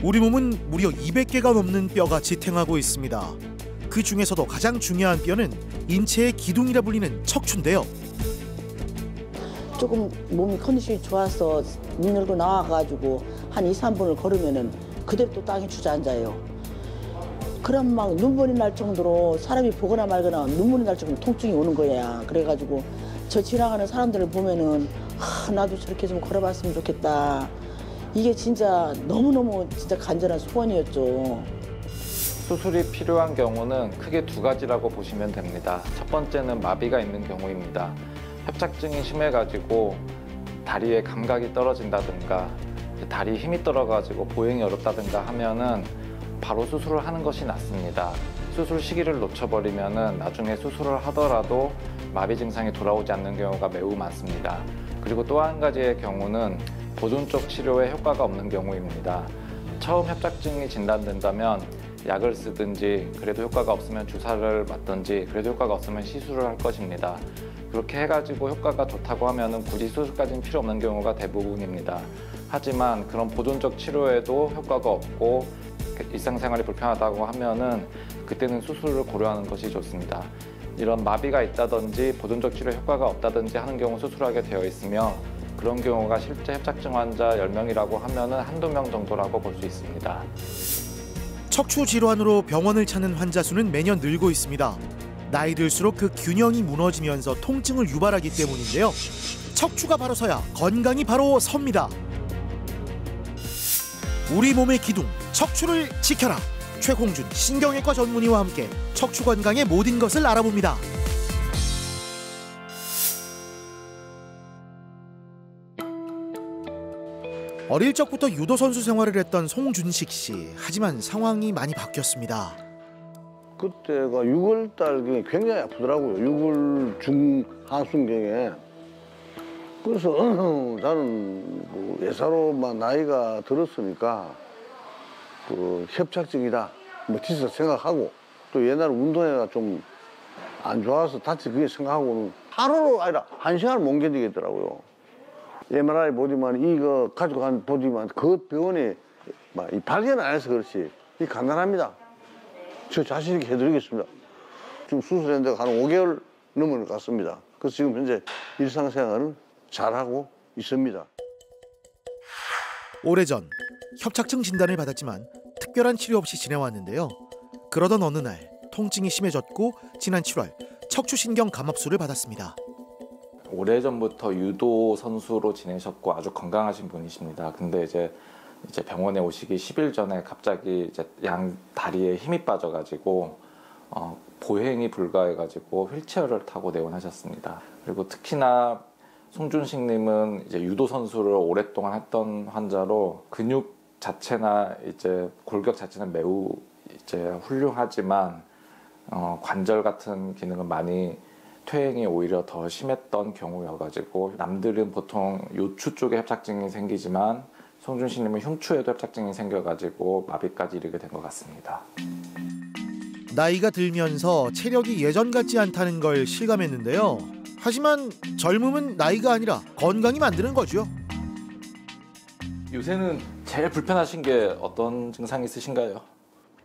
우리 몸은 무려 200개가 넘는 뼈가 지탱하고 있습니다. 그 중에서도 가장 중요한 뼈는 인체의 기둥이라 불리는 척추인데요. 조금 몸이 컨디션이 좋아서 문 열고 나와가지고 한 2, 3분을 걸으면은 그대로 또 땅에 주저앉아요. 그럼 막 눈물이 날 정도로 사람이 보거나 말거나 눈물이 날 정도로 통증이 오는 거야. 그래가지고 저 지나가는 사람들을 보면은 나도 저렇게 좀 걸어봤으면 좋겠다. 이게 진짜 너무너무 진짜 간절한 소원이었죠. 수술이 필요한 경우는 크게 두 가지라고 보시면 됩니다. 첫 번째는 마비가 있는 경우입니다. 협착증이 심해가지고 다리의 감각이 떨어진다든가 다리에 힘이 떨어가지고 보행이 어렵다든가 하면은 바로 수술을 하는 것이 낫습니다. 수술 시기를 놓쳐버리면은 나중에 수술을 하더라도 마비 증상이 돌아오지 않는 경우가 매우 많습니다. 그리고 또 한 가지의 경우는 보존적 치료에 효과가 없는 경우입니다. 처음 협착증이 진단된다면 약을 쓰든지 그래도 효과가 없으면 주사를 맞든지 그래도 효과가 없으면 시술을 할 것입니다. 그렇게 해가지고 효과가 좋다고 하면은 굳이 수술까지는 필요 없는 경우가 대부분입니다. 하지만 그런 보존적 치료에도 효과가 없고 일상생활이 불편하다고 하면은 그때는 수술을 고려하는 것이 좋습니다. 이런 마비가 있다든지 보존적 치료에 효과가 없다든지 하는 경우 수술하게 되어 있으며 그런 경우가 실제 협착증 환자 10명이라고 하면은 한두 명 정도라고 볼 수 있습니다. 척추 질환으로 병원을 찾는 환자 수는 매년 늘고 있습니다. 나이 들수록 그 균형이 무너지면서 통증을 유발하기 때문인데요. 척추가 바로 서야 건강이 바로 섭니다. 우리 몸의 기둥, 척추를 지켜라. 최홍준 신경외과 전문의와 함께 척추 건강의 모든 것을 알아봅니다. 어릴 적부터 유도 선수 생활을 했던 송준식 씨. 하지만 상황이 많이 바뀌었습니다. 그때가 6월달 굉장히 아프더라고요. 6월 중하순경에. 그래서 나는 뭐 예사로만 나이가 들었으니까 그 협착증이다 뭐 뒤에서 생각하고 또 옛날 운동회가 좀 안 좋아서 다치 그게 생각하고는 하루로 아니라 1시간을 못 견디겠더라고요. MRI 보지만 이거 가지고 간 보지만 그 병원에 막 발견 안 해서 그렇지 이 간단합니다. 저 자신 있게 해드리겠습니다. 지금 수술했는데 한 5개월 넘은 것 같습니다. 그래서 지금 현재 일상생활은 잘하고 있습니다. 오래전 협착증 진단을 받았지만 특별한 치료 없이 지내왔는데요. 그러던 어느 날 통증이 심해졌고 지난 7월 척추신경 감압술을 받았습니다. 오래전부터 유도 선수로 지내셨고 아주 건강하신 분이십니다. 근데 이제 병원에 오시기 10일 전에 갑자기 이제 양 다리에 힘이 빠져가지고 보행이 불가해가지고 휠체어를 타고 내원하셨습니다. 그리고 특히나 송준식님은 이제 유도 선수를 오랫동안 했던 환자로 근육 자체나 이제 골격 자체는 매우 이제 훌륭하지만 관절 같은 기능은 많이 퇴행이 오히려 더 심했던 경우여가지고 남들은 보통 요추 쪽에 협착증이 생기지만 송준식님은 흉추에도 협착증이 생겨가지고 마비까지 이르게 된 것 같습니다. 나이가 들면서 체력이 예전 같지 않다는 걸 실감했는데요. 하지만 젊음은 나이가 아니라 건강이 만드는 거죠. 요새는 제일 불편하신 게 어떤 증상이 있으신가요?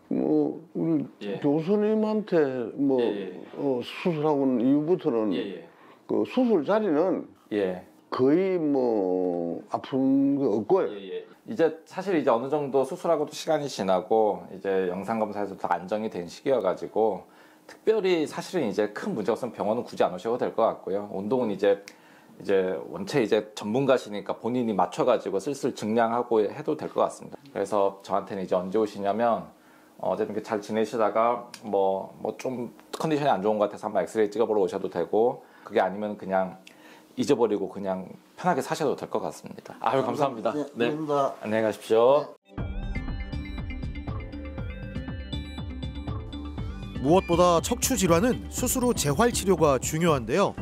뭐 우리 교수님한테 뭐 수술하고 이후부터는 그 수술 자리는 거의 뭐 아픈 거 없고요. 이제 사실 이제 어느 정도 수술하고도 시간이 지나고 이제 영상 검사에서 더 안정이 된 시기여가지고 특별히 사실은 이제 큰 문제 없으면 병원은 굳이 안 오셔도 될 것 같고요. 운동은 이제 원체 이제 전문가시니까 본인이 맞춰가지고 슬슬 증량하고 해도 될 것 같습니다. 그래서 저한테는 이제 언제 오시냐면 어쨌든 잘 지내시다가 뭐 좀 컨디션이 안 좋은 것 같아서 한번 엑스레이 찍어보러 오셔도 되고 그게 아니면 그냥 잊어버리고 그냥 편하게 사셔도 될 것 같습니다. 아유 감사합니다. 네, 감사합니다. 안녕히 가십시오. 무엇보다 척추 질환은 수술 후 재활 치료가 중요한데요.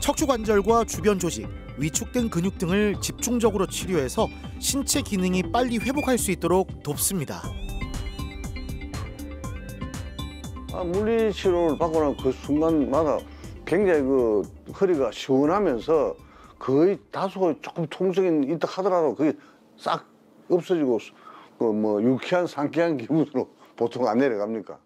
척추 관절과 주변 조직, 위축된 근육 등을 집중적으로 치료해서 신체 기능이 빨리 회복할 수 있도록 돕습니다. 물리 치료를 받고 나면 그 순간마다 굉장히 그 허리가 시원하면서 거의 다소 조금 통증이 있다 하더라도 그게 싹 없어지고 그 뭐 유쾌한 상쾌한 기분으로 보통 안 내려갑니까?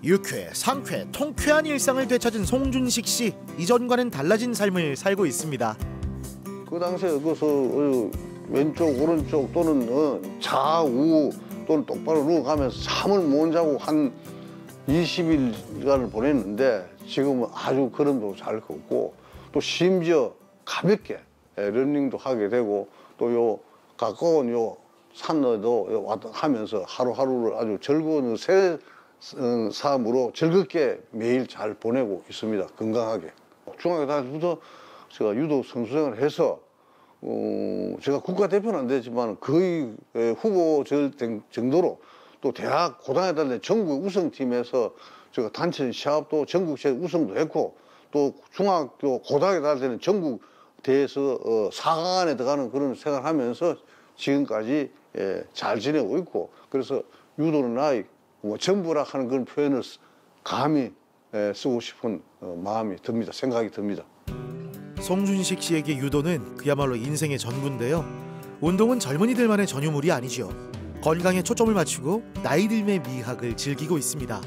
유쾌, 상쾌, 통쾌한 일상을 되찾은 송준식 씨. 이전과는 달라진 삶을 살고 있습니다. 그 당시에 그래서 왼쪽 오른쪽 또는 좌우 또는 똑바로 누워가면서 잠을 못 자고 한 20일간을 보냈는데 지금은 아주 걸음도 잘 걷고 또 심지어 가볍게 러닝도 하게 되고 또 요 가까운 요 산로도 왔다 하면서 하루하루를 아주 즐거운 새 삶으로 즐겁게 매일 잘 보내고 있습니다. 건강하게. 중학교 다닐 때부터 제가 유도 선수 생활을 해서 제가 국가대표는 안 되지만 거의 후보 정도로 또 대학 고등학교 다닐 때 전국 우승팀에서 제가 단체 시합도 전국체 우승도 했고 또 중학교 고등학교 다닐 때는 전국 대회에서 4강 안에 들어가는 그런 생활을 하면서 지금까지 잘 지내고 있고 그래서 유도는 나의 뭐 전부라 하는 그런 표현을 감히 쓰고 싶은 마음이 듭니다. 생각이 듭니다. 송준식 씨에게 유도는 그야말로 인생의 전부인데요. 운동은 젊은이들만의 전유물이 아니죠. 건강에 초점을 맞추고 나이 들매 미학을 즐기고 있습니다.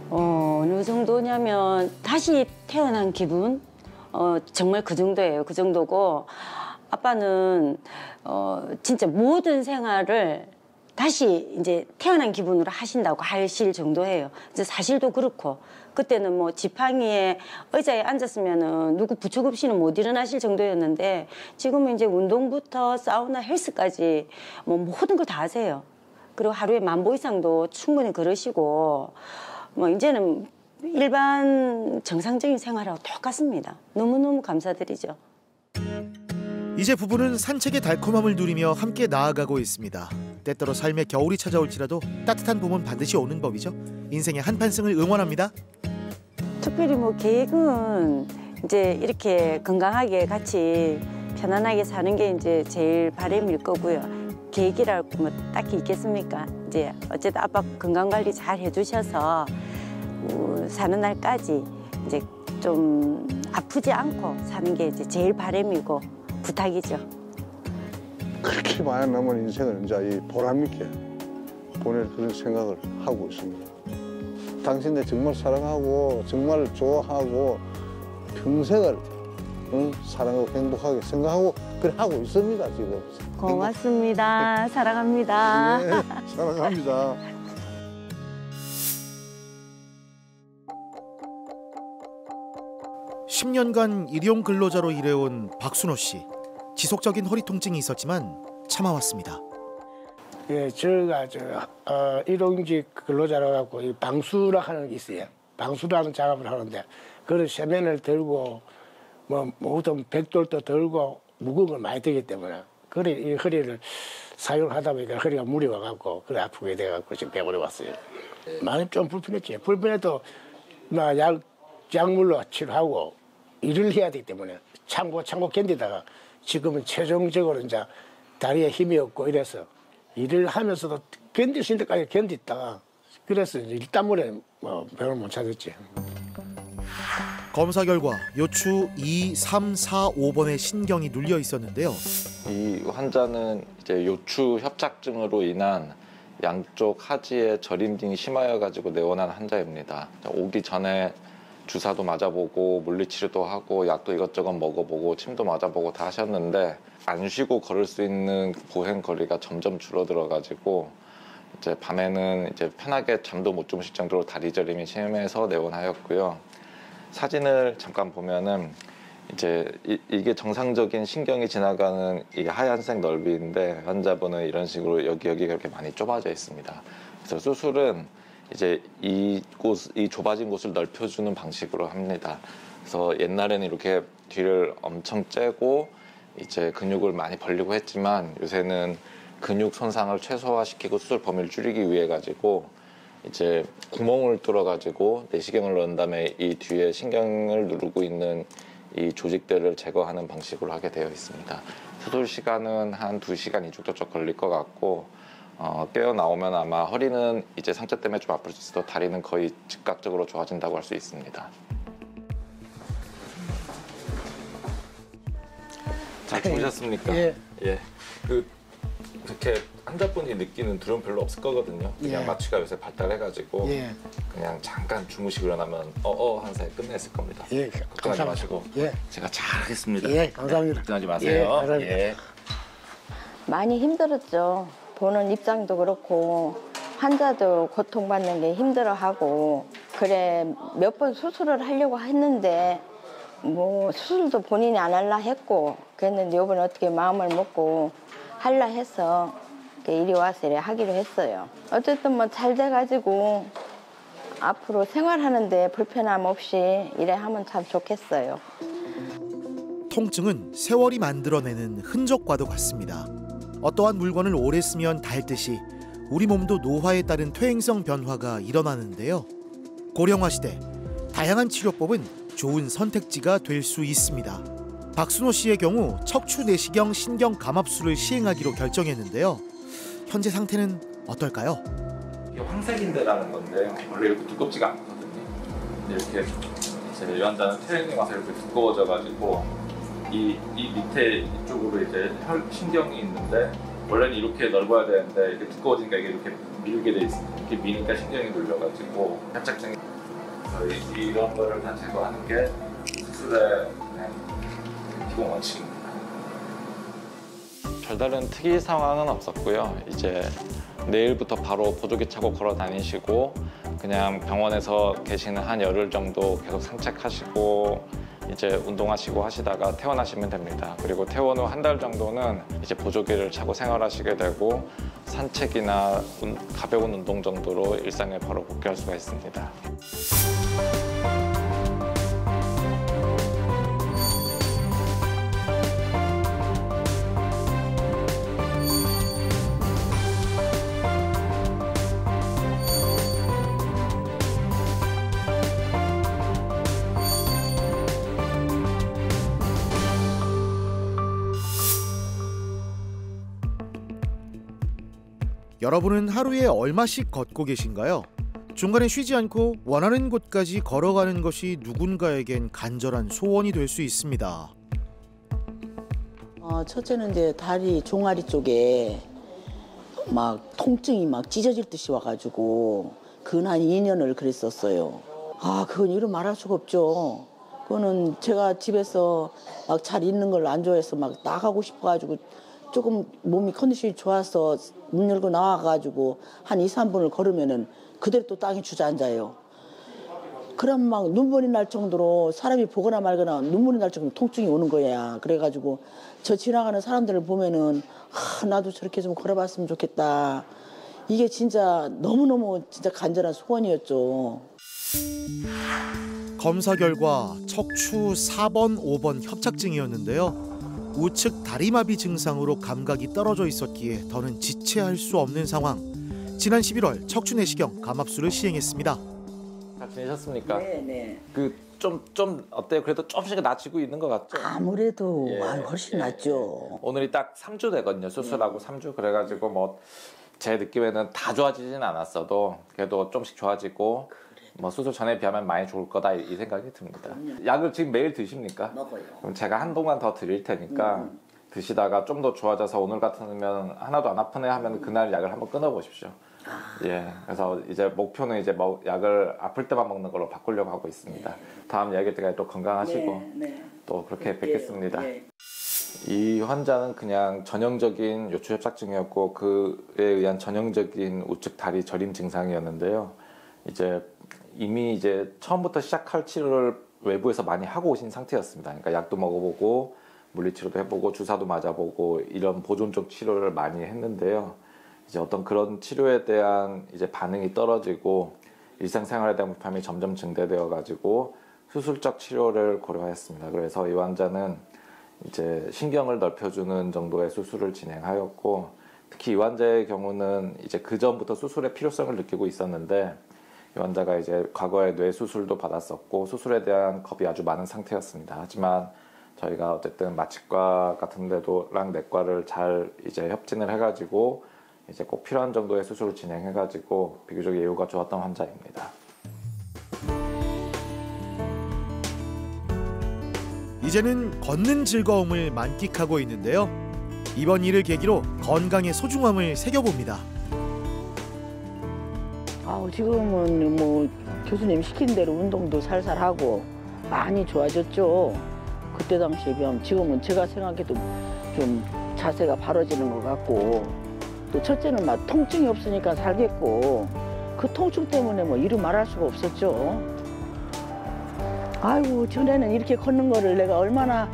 어느 정도냐면 다시 태어난 기분? 정말 그 정도예요. 그 정도고 아빠는 진짜 모든 생활을 다시 이제 태어난 기분으로 하신다고 하실 정도예요. 이제 사실도 그렇고 그때는 뭐 지팡이에 의자에 앉았으면은 누구 부축 없이는 못 일어나실 정도였는데 지금은 이제 운동부터 사우나 헬스까지 뭐 모든 걸 다 하세요. 그리고 하루에 10,000보 이상도 충분히 걸으시고 뭐 이제는 일반 정상적인 생활하고 똑같습니다. 너무너무 감사드리죠. 이제 부부는 산책의 달콤함을 누리며 함께 나아가고 있습니다. 때때로 삶의 겨울이 찾아올지라도 따뜻한 봄은 반드시 오는 법이죠. 인생의 한판승을 응원합니다. 특별히 뭐 계획은 이제 이렇게 건강하게 같이 편안하게 사는 게 이제 제일 바람일 거고요. 계획이라고 뭐 딱히 있겠습니까? 이제 어쨌든 아빠 건강 관리 잘 해주셔서 사는 날까지 이제 좀 아프지 않고 사는 게 이제 제일 바람이고 부탁이죠. 그렇게 많이 남은 인생을 이제 이 보람 있게 보낼 그런 생각을 하고 있습니다. 당신들 정말 사랑하고 정말 좋아하고 평생을 사랑하고 행복하게 생각하고 그래 하고 있습니다 지금. 고맙습니다. 사랑합니다. 네, 사랑합니다. (10년간) 일용 근로자로 일해온 박순호 씨. 지속적인 허리 통증이 있었지만 참아왔습니다. 예, 제가 일용직 근로자로 갖고 이 방수라 하는 게 있어요. 방수라는 작업을 하는데 그런 세면을 들고 뭐 모든 백돌도 들고 무거운 걸 많이 들기 때문에 그래 이 허리를 사용하다 보니까 허리가 무리 와갖고 그래 아프게 돼갖고 지금 병원에 왔어요. 많이 좀 불편했지. 불편해도 나 약물로 치료하고 일을 해야 되기 때문에 참고 견디다가 지금은 최종적으로 이제 다리에 힘이 없고 이래서 일을 하면서도 견딜 수 있는 데까지 견디다가 그래서 일 때문에 뭐 병을 못 찾았지. 검사 결과 요추 2, 3, 4, 5번의 신경이 눌려 있었는데요. 이 환자는 이제 요추 협착증으로 인한 양쪽 하지의 저림딩이 심하여 가지고 내원한 환자입니다. 오기 전에 주사도 맞아보고 물리치료도 하고 약도 이것저것 먹어보고 침도 맞아보고 다 하셨는데 안 쉬고 걸을 수 있는 보행 거리가 점점 줄어들어 가지고 이제 밤에는 이제 편하게 잠도 못 주무실 정도로 다리 저림이 심해서 내원하였고요. 사진을 잠깐 보면은 이제 이게 정상적인 신경이 지나가는 이 하얀색 넓이인데 환자분은 이런 식으로 여기가 이렇게 많이 좁아져 있습니다. 그래서 수술은 이제 이 좁아진 곳을 넓혀주는 방식으로 합니다. 그래서 옛날에는 이렇게 뒤를 엄청 째고 이제 근육을 많이 벌리고 했지만 요새는 근육 손상을 최소화시키고 수술 범위를 줄이기 위해 가지고 이제 구멍을 뚫어 가지고 내시경을 넣은 다음에 이 뒤에 신경을 누르고 있는 이 조직들을 제거하는 방식으로 하게 되어 있습니다. 수술 시간은 한 2시간 이쪽저쪽 걸릴 것 같고 깨어 나오면 아마 허리는 이제 상처 때문에 좀 아플 수 있어도 다리는 거의 즉각적으로 좋아진다고 할 수 있습니다. 잘 주무셨습니까? 예. 예. 그렇게 환자분이 느끼는 두려움 별로 없을 거거든요. 그냥 예. 마취가 요새 발달해가지고 예. 그냥 잠깐 주무시고 일어나면 한 사이 끝냈을 겁니다. 예. 걱정하지 감사합니다. 마시고 예. 제가 잘 하겠습니다. 예, 감사합니다. 걱정하지 예, 마세요. 감사합니다. 예. 많이 힘들었죠. 보는 입장도 그렇고 환자도 고통받는 게 힘들어하고 그래 몇 번 수술을 하려고 했는데 뭐 수술도 본인이 안 할라 했고 그랬는데 이번에 어떻게 마음을 먹고 할라 해서 이리 와서 이래 하기로 했어요. 어쨌든 뭐 잘 돼가지고 앞으로 생활하는데 불편함 없이 이래 하면 참 좋겠어요. 통증은 세월이 만들어내는 흔적과도 같습니다. 어떠한 물건을 오래 쓰면 닳듯이 우리 몸도 노화에 따른 퇴행성 변화가 일어나는데요. 고령화 시대 다양한 치료법은 좋은 선택지가 될 수 있습니다. 박순호 씨의 경우 척추 내시경 신경 감압술을 시행하기로 결정했는데요. 현재 상태는 어떨까요? 이게 황색인대라는 건데 원래 이렇게 두껍지가 않거든요. 이렇게 이제 이 환자는 퇴행이 와서 이렇게 두꺼워져가지고 이 밑에 이쪽으로 이제 신경이 있는데 원래는 이렇게 넓어야 되는데 이렇게 두꺼워지니까 이게 이렇게 밀게 돼 있어요. 이렇게 미니까 신경이 눌려가지고 협착증이 이런 거를 다 제거하는 게 수술의 기본 원칙입니다. 별다른 특이 상황은 없었고요. 이제 내일부터 바로 보조기 차고 걸어 다니시고 그냥 병원에서 계시는 한 열흘 정도 계속 산책하시고 이제 운동하시고 하시다가 퇴원하시면 됩니다. 그리고 퇴원 후 한 달 정도는 이제 보조기를 차고 생활하시게 되고 산책이나 가벼운 운동 정도로 일상에 바로 복귀할 수가 있습니다. 여러분은 하루에 얼마씩 걷고 계신가요? 중간에 쉬지 않고 원하는 곳까지 걸어가는 것이 누군가에겐 간절한 소원이 될 수 있습니다. 첫째는 이제 다리 종아리 쪽에 막 통증이 막 찢어질 듯이 와가지고 근 한 2년을 그랬었어요. 그건 이루 말할 수가 없죠. 그거는 제가 집에서 막 잘 있는 걸 안 좋아해서 막 나가고 싶어가지고 조금 몸이 컨디션이 좋아서 문 열고 나와가지고 한 2, 3분을 걸으면은 그대로 또 땅에 주저앉아요. 그럼 막 눈물이 날 정도로 사람이 보거나 말거나 눈물이 날 정도로 통증이 오는 거야. 그래가지고 저 지나가는 사람들을 보면은 나도 저렇게 좀 걸어봤으면 좋겠다. 이게 진짜 너무너무 진짜 간절한 소원이었죠. 검사 결과 척추 4번, 5번 협착증이었는데요. 우측 다리마비 증상으로 감각이 떨어져 있었기에 더는 지체할 수 없는 상황. 지난 11월 척추 내시경 감압술을 시행했습니다. 잘 지내셨습니까? 네. 좀 어때요? 그래도 조금씩 나아지고 있는 것 같죠? 아무래도 예, 훨씬 낫죠. 오늘이 딱 3주 되거든요. 수술하고 3주 그래가지고 뭐 제 느낌에는 다 좋아지진 않았어도 그래도 좀씩 좋아지고 뭐 수술 전에 비하면 많이 좋을 거다 이 생각이 듭니다. 약을 지금 매일 드십니까? 먹어요. 그럼 제가 한동안 더 드릴 테니까 드시다가 좀 더 좋아져서 오늘 같으면 하나도 안 아프네 하면 그날 약을 한번 끊어보십시오. 예, 그래서 이제 목표는 이제 약을 아플 때만 먹는 걸로 바꾸려고 하고 있습니다. 다음 이야기 때까지 또 건강하시고 또 그렇게 뵙겠습니다. 이 환자는 그냥 전형적인 요추 협착증이었고 그에 의한 전형적인 우측 다리 저림 증상이었는데요. 이제 이미 이제 처음부터 시작할 치료를 외부에서 많이 하고 오신 상태였습니다. 그러니까 약도 먹어보고 물리치료도 해보고 주사도 맞아보고 이런 보존적 치료를 많이 했는데요. 이제 어떤 그런 치료에 대한 이제 반응이 떨어지고 일상생활에 대한 불편함이 점점 증대되어 가지고 수술적 치료를 고려했습니다. 그래서 이 환자는 이제 신경을 넓혀주는 정도의 수술을 진행하였고 특히 이 환자의 경우는 이제 그 전부터 수술의 필요성을 느끼고 있었는데 이 환자가 이제 과거에 뇌 수술도 받았었고 수술에 대한 겁이 아주 많은 상태였습니다. 하지만 저희가 어쨌든 마취과 같은 데도랑 내과를 잘 이제 협진을 해가지고 이제 꼭 필요한 정도의 수술을 진행해가지고 비교적 예후가 좋았던 환자입니다. 이제는 걷는 즐거움을 만끽하고 있는데요. 이번 일을 계기로 건강의 소중함을 새겨봅니다. 지금은 뭐 교수님 시킨 대로 운동도 살살 하고 많이 좋아졌죠. 그때 당시에 비하면 지금은 제가 생각해도 좀 자세가 바로지는 것 같고, 또 첫째는 막 통증이 없으니까 살겠고, 그 통증 때문에 뭐 이루 말할 수가 없었죠. 아이고, 전에는 이렇게 걷는 거를 내가 얼마나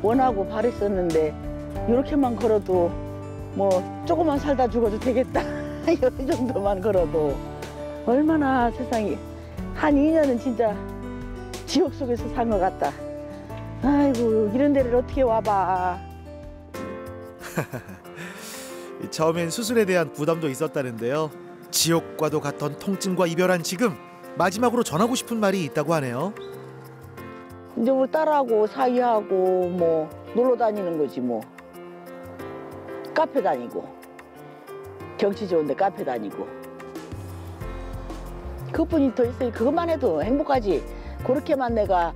원하고 바랬었는데, 이렇게만 걸어도 뭐 조금만 살다 죽어도 되겠다. 이 정도만 걸어도 얼마나 세상이, 한 2년은 진짜 지옥 속에서 산 것 같다. 아이고, 이런 데를 어떻게 와봐. 처음엔 수술에 대한 부담도 있었다는데요. 지옥과도 같던 통증과 이별한 지금 마지막으로 전하고 싶은 말이 있다고 하네요. 이제 우리 딸하고 사이하고 뭐 놀러 다니는 거지 뭐. 카페 다니고, 경치 좋은데 카페 다니고. 그것뿐이 더 있어요. 그것만 해도 행복하지. 그렇게만 내가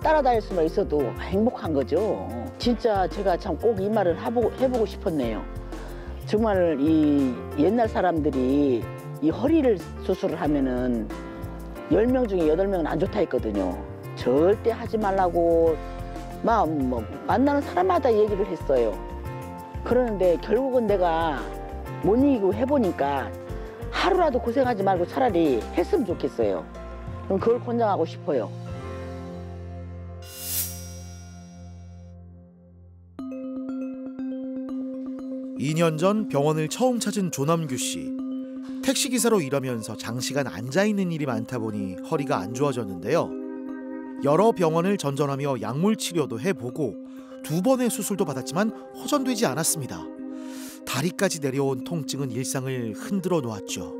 따라다닐 수만 있어도 행복한 거죠. 진짜 제가 참 꼭 이 말을 해보고 싶었네요. 정말 이 옛날 사람들이 이 허리를 수술을 하면은 10명 중에 8명은 안 좋다 했거든요. 절대 하지 말라고 뭐 만나는 사람마다 얘기를 했어요. 그러는데 결국은 내가 못 이기고 해보니까 하루라도 고생하지 말고 차라리 했으면 좋겠어요. 그럼 그걸 권장하고 싶어요. (2년) 전 병원을 처음 찾은 조남규 씨. 택시기사로 일하면서 장시간 앉아있는 일이 많다 보니 허리가 안 좋아졌는데요. 여러 병원을 전전하며 약물 치료도 해보고 2번의 수술도 받았지만 호전되지 않았습니다. 다리까지 내려온 통증은 일상을 흔들어 놓았죠.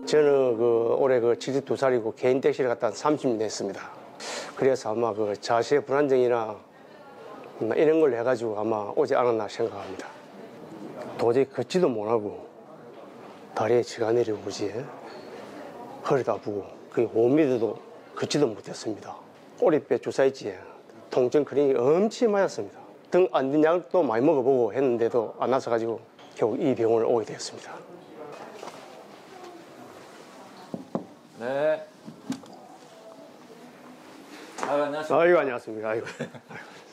저는 올해 72살이고 개인 택시를 갖다 30년 됐습니다. 그래서 아마 자세의 불안정이나 이런 걸 해가지고 아마 오지 않았나 생각합니다. 도저히 걷지도 못하고 다리에 쥐가 내려오지, 허리도 아프고, 그 5m도 걷지도 못했습니다. 꼬리뼈 주사했지, 통증 클리닉이 엄청 많았습니다. 등 안 든 약도 많이 먹어보고 했는데도 안 나서가지고 결국 이 병원을 오게 되었습니다. 네. 안녕하세요. 아이고, 안녕하십니까. 아이고.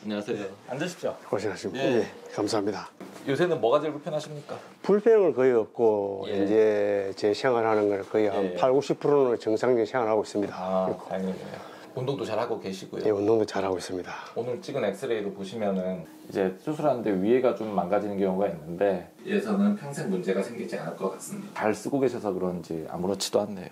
안녕하세요. 앉으십시오. 고생하십니다. 예. 네, 감사합니다. 요새는 뭐가 제일 불편하십니까? 불편은 거의 없고, 예. 이제 제 생활하는 걸 거의 한 예. 80~90%는 정상적인 생활하고 있습니다. 다행이네요. 운동도 잘하고 계시고요. 예, 운동도 잘하고 있습니다. 오늘 찍은 엑스레이도 보시면은 이제 수술하는데 위에가 좀 망가지는 경우가 있는데 위에서는 평생 문제가 생기지 않을 것 같습니다. 잘 쓰고 계셔서 그런지 아무렇지도 않네요.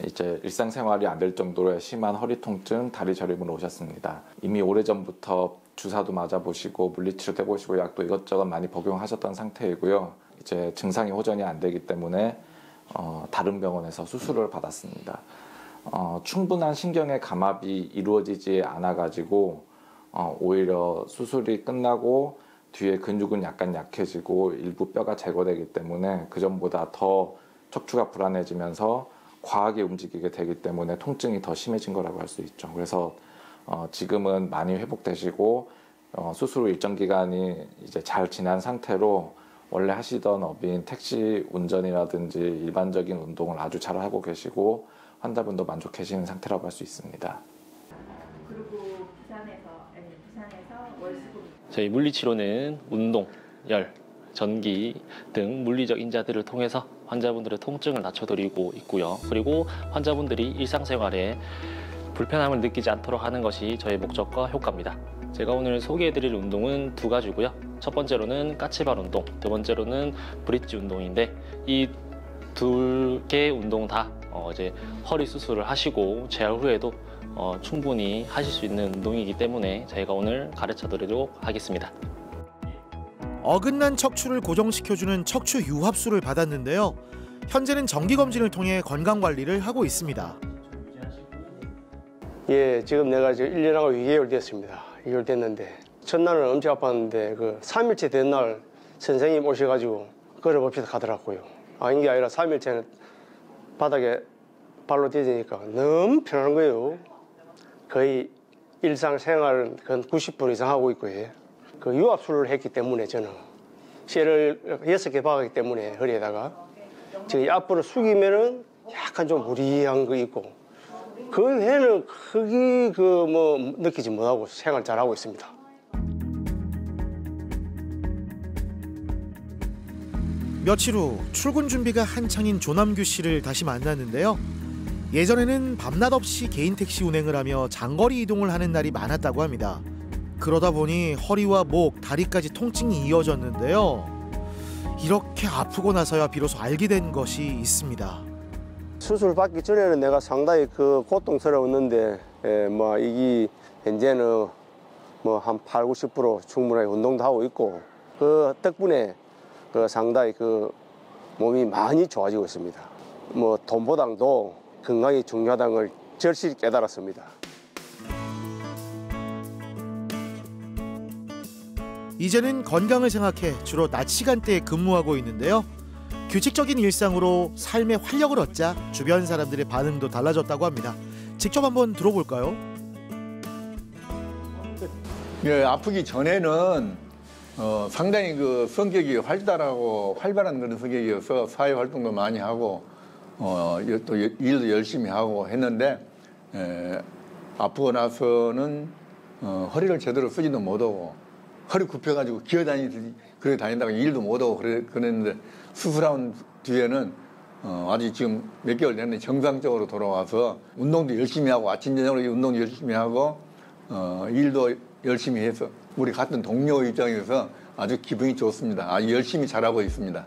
이제 일상생활이 안 될 정도로 심한 허리 통증, 다리 저림으로 오셨습니다. 이미 오래전부터 주사도 맞아보시고 물리치료도 해보시고 약도 이것저것 많이 복용하셨던 상태이고요. 이제 증상이 호전이 안 되기 때문에 다른 병원에서 수술을 받았습니다. 충분한 신경의 감압이 이루어지지 않아가지고 오히려 수술이 끝나고 뒤에 근육은 약간 약해지고 일부 뼈가 제거되기 때문에 그전보다 더 척추가 불안해지면서 과하게 움직이게 되기 때문에 통증이 더 심해진 거라고 할 수 있죠. 그래서 지금은 많이 회복되시고 수술 후 일정 기간이 이제 잘 지난 상태로 원래 하시던 업인 택시 운전이라든지 일반적인 운동을 아주 잘 하고 계시고 환자분도 만족하시는 상태라고 할 수 있습니다. 그리고 부산에서 월수금. 저희 물리치료는 운동, 열, 전기 등 물리적 인자들을 통해서 환자분들의 통증을 낮춰드리고 있고요. 그리고 환자분들이 일상생활에 불편함을 느끼지 않도록 하는 것이 저희 목적과 효과입니다. 제가 오늘 소개해드릴 운동은 2가지고요. 첫 번째로는 까치발 운동, 두 번째로는 브릿지 운동인데 이 2개의 운동 다 이제 허리 수술을 하시고 재활 후에도 충분히 하실 수 있는 운동이기 때문에 저희가 오늘 가르쳐드리도록 하겠습니다. 어긋난 척추를 고정시켜주는 척추 유합술을 받았는데요. 현재는 정기검진을 통해 건강관리를 하고 있습니다. 예, 지금 내가 1년하고 2개월 됐습니다. 2개월 됐는데 첫날은 엄청 아팠는데 3일째 된 날 선생님 오셔가지고 걸어봅시다 가더라고요. 이게 아니라 3일째는 바닥에 발로 디디니까 너무 편한 거예요. 거의 일상생활은 한 90% 이상 하고 있고요. 그 유압술을 했기 때문에 저는 쇠를 6개 박았기 때문에 허리에다가 지금 앞으로 숙이면은 약간 좀 무리한 거 있고 그 외에는 크게 느끼지 못하고 생활 잘하고 있습니다. 며칠 후 출근 준비가 한창인 조남규 씨를 다시 만났는데요. 예전에는 밤낮 없이 개인 택시 운행을 하며 장거리 이동을 하는 날이 많았다고 합니다. 그러다 보니 허리와 목, 다리까지 통증이 이어졌는데요. 이렇게 아프고 나서야 비로소 알게 된 것이 있습니다. 수술 받기 전에는 내가 상당히 고통스러웠는데 이게 현재는 한 80~90% 충분하게 운동도 하고 있고 그 덕분에 상당히 몸이 많이 좋아지고 있습니다. 돈보다도 건강이 중요하다는 걸 절실히 깨달았습니다. 이제는 건강을 생각해 주로 낮 시간대에 근무하고 있는데요. 규칙적인 일상으로 삶의 활력을 얻자 주변 사람들의 반응도 달라졌다고 합니다. 직접 한번 들어볼까요? 예, 아프기 전에는 상당히 성격이 활달하고 활발한 그런 성격이어서 사회 활동도 많이 하고 또 일도 열심히 하고 했는데 아프고 나서는 허리를 제대로 쓰지도 못하고 허리 굽혀가지고 기어다니듯이 그렇게 다닌다고 일도 못하고 그랬는데 수술한 뒤에는 아직 지금 몇 개월 됐는데 정상적으로 돌아와서 운동도 열심히 하고 아침 저녁으로 운동도 열심히 하고 일도 열심히 해서 우리 같은 동료 입장에서 아주 기분이 좋습니다. 아주 열심히 잘하고 있습니다.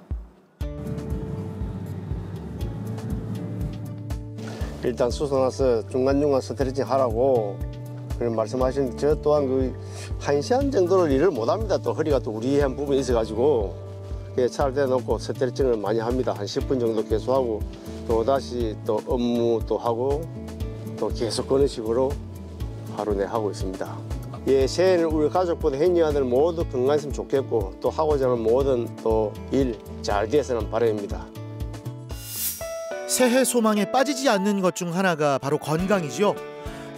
일단 수술 나서 중간중간 스트레칭 하라고 그런 말씀하시는데 저 또한 1시간 정도는 일을 못합니다. 또 허리가 또 우리한 부분이 있어가지고 차를 대놓고 스트레칭을 많이 합니다. 한 10분 정도 계속하고 또다시 또 업무 또 하고 또 계속 그런 식으로 하루 내 하고 있습니다. 예, 새해는 우리 가족보다 행여아들 모두 건강했으면 좋겠고 또 하고자 하는 모든 또 일 잘 되었으면 바람입니다. 새해 소망에 빠지지 않는 것 중 하나가 바로 건강이지요.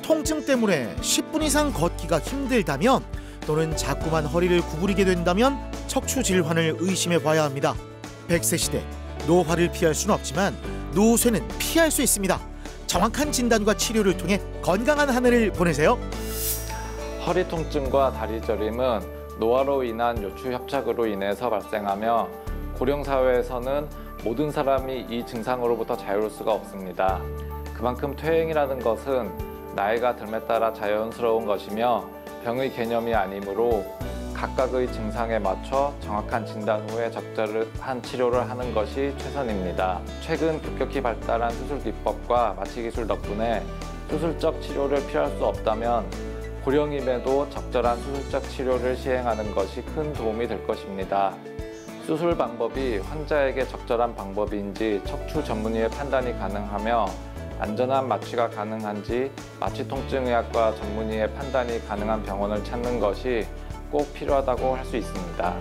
통증 때문에 10분 이상 걷기가 힘들다면 또는 자꾸만 허리를 구부리게 된다면 척추 질환을 의심해 봐야 합니다. 100세 시대 노화를 피할 수는 없지만 노쇠는 피할 수 있습니다. 정확한 진단과 치료를 통해 건강한 한 해를 보내세요. 허리 통증과 다리 저림은 노화로 인한 요추 협착으로 인해서 발생하며 고령 사회에서는 모든 사람이 이 증상으로부터 자유로울 수가 없습니다. 그만큼 퇴행이라는 것은 나이가 듦에 따라 자연스러운 것이며 병의 개념이 아니므로 각각의 증상에 맞춰 정확한 진단 후에 적절한 치료를 하는 것이 최선입니다. 최근 급격히 발달한 수술 기법과 마취 기술 덕분에 수술적 치료를 피할 수 없다면 고령임에도 적절한 수술적 치료를 시행하는 것이 큰 도움이 될 것입니다. 수술 방법이 환자에게 적절한 방법인지 척추 전문의의 판단이 가능하며 안전한 마취가 가능한지 마취통증의학과 전문의의 판단이 가능한 병원을 찾는 것이 꼭 필요하다고 할 수 있습니다.